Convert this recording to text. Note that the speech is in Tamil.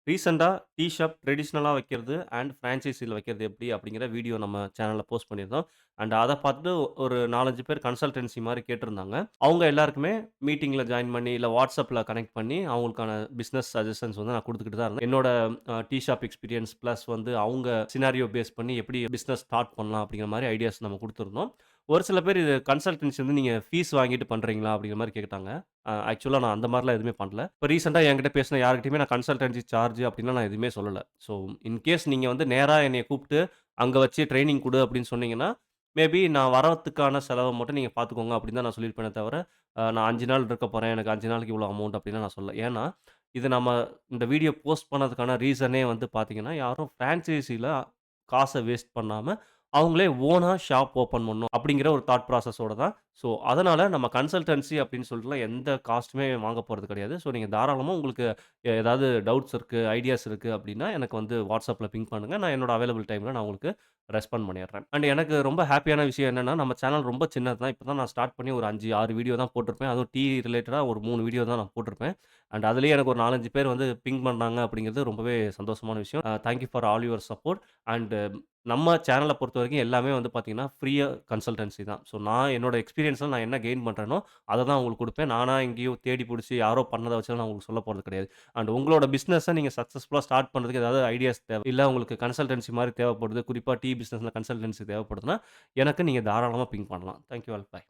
ரீசென்ட்டா டீ ஷாப் ட்ரெடிஷனலா வைக்கிறது அண்ட் ஃபிரான்சைஸில வைக்கிறது எப்படி அப்படிங்கிற வீடியோ நம்ம சேனல்ல போஸ்ட் பண்ணியிருந்தோம். அண்ட் அத பார்த்துட்டு ஒரு 4, 5 பேர் கன்சல்டன்சி மாரி கேட்டிருந்தாங்க. அவங்க எல்லாருக்குமே மீட்டிங்ல ஜாயின் பண்ணி, இல்ல WhatsAppல கனெக்ட் பண்ணி அவங்களுக்கான பிசினஸ் சஜஷன்ஸ் வந்து நான் குடுத்துக்கிட்டு தான் இருந்தேன். என்னோட டீ ஷாப் எக்ஸ்பீரியன்ஸ் பிளஸ் வந்து அவங்க சினாரியோ பேஸ் பண்ணி எப்படி பிசினஸ் ஸ்டார்ட் பண்ணலாம் அப்படிங்கிற மாரி ஐடியாஸ் நம்ம குடுத்துருந்தோம். ஒரு சில பேர் இது கன்சல்டன்சி வந்து நீங்க ஃபீஸ் வாங்கிட்டு பண்றீங்களா? அப்படிங்கிற மாரி கேட்டாங்க. ஆக்சுவலா நான் அந்த மாரிலாம் எதுவுமே பண்ணல. இப்ப ரீசென்ட்டா என்கிட்ட பேசின யார்கிட்டயுமே நான் கன்சல்டன்சி சார்ஜ் அப்டின்லாம் நான் எதுவுமே சொல்லல. ஸோ இன்கேஸ் நீங்க வந்து நேரா என்னைய கூப்ட்டு, அங்க வச்சு ட்ரெய்னிங் குடு அப்டின்னு சொன்னீங்கன்னா, மேபி நான் வரதுக்கான செலவ மட்டும் நீங்க பார்த்துக்கோங்க அப்டின்னு தான் நான் சொல்லியிருப்பேனே தவிர, நான் 5 நாள் இருக்க போறேன். எனக்கு 5 நாளைக்கு இவ்வளோ அமௌண்ட் அப்டின்லாம் நான் சொல்லல. ஏன்னா, இது நம்ம இந்த வீடியோ போஸ்ட் பண்ணதுக்கான ரீசனே வந்து பார்த்தீங்கன்னா, யாரும் ஃப்ரான்சைஸில காச வேஸ்ட் பண்ணாம, அவங்களே ஓனா ஷாப் ஓப்பன் பண்ணணும் அப்டிங்கிற ஒரு தாட் ப்ராசஸோட தான். ஸோ, அதனால நம்ம கன்சல்டன்சி அப்டின்னு சொல்லிட்டுலாம் எந்த காஸ்ட்டுமே வாங்க போறது கிடையாது. ஸோ, நீங்க தாராளமா உங்களுக்கு ஏதாவது டவுட்ஸ் இருக்கு, ஐடியாஸ் இருக்கு அப்டின்னா, எனக்கு வந்து WhatsAppல பிங் பண்ணுங்க. நான் என்னோட அவைலபிள் டைம்ல நான் உங்களுக்கு ரெஸ்பாண்ட் பண்ணிடுறேன். அண்ட் எனக்கு ரொம்ப ஹேப்பியான விஷயம் என்னன்னா, நம்ம சேனல் ரொம்ப சின்னது தான். இப்ப தான் நான் ஸ்டார்ட் பண்ணி ஒரு 5, 6 வீடியோ தான் போட்டிருப்பேன். அதுவும் டீ ரிலேட்டடா ஒரு 3 வீடியோ தான் நான் போட்டிருப்பேன். அண்ட் அதிலேயே எனக்கு ஒரு 4, 5 பேர் வந்து பிங் பண்ணாங்க அப்டிங்கிறது ரொம்பவே சந்தோஷமான விஷயம். Thank you for all your support. And நம்ம சேனல பொறுத்தவரைக்கும் எல்லாமே வந்து பார்த்தீங்கன்னா, ஃப்ரீயா கன்சல்டன்சி தான். ஸோ நான் என்னோட எக்ஸ்பீரியன்ஸ்ல நான் என்ன கெயின் பண்றேனோ, அத தான் உங்களுக்கு குடுப்பேன். நானா எங்கேயோ தேடி புடிச்சு யாரோ பண்ணத வச்சுலாம் நான் உங்களுக்கு சொல்லப் போறது கிடையாது. அண்ட் உங்களோட பிசினஸ நீங்க சக்சஸ்ஃபுல்லா ஸ்டார்ட் பண்றதுக்கு ஏதாவது ஐடியாஸ் தேவை, இல்ல உங்களுக்கு கன்சல்டன்சி மாரி தேவைப்படுது. குறிப்பா டீ பிசினஸ்ல கன்சல்டன்சி தேவைப்படுதுன்னா, எனக்கு நீங்க தாராளமா பிங் பண்ணலாம். Thank you all. பை.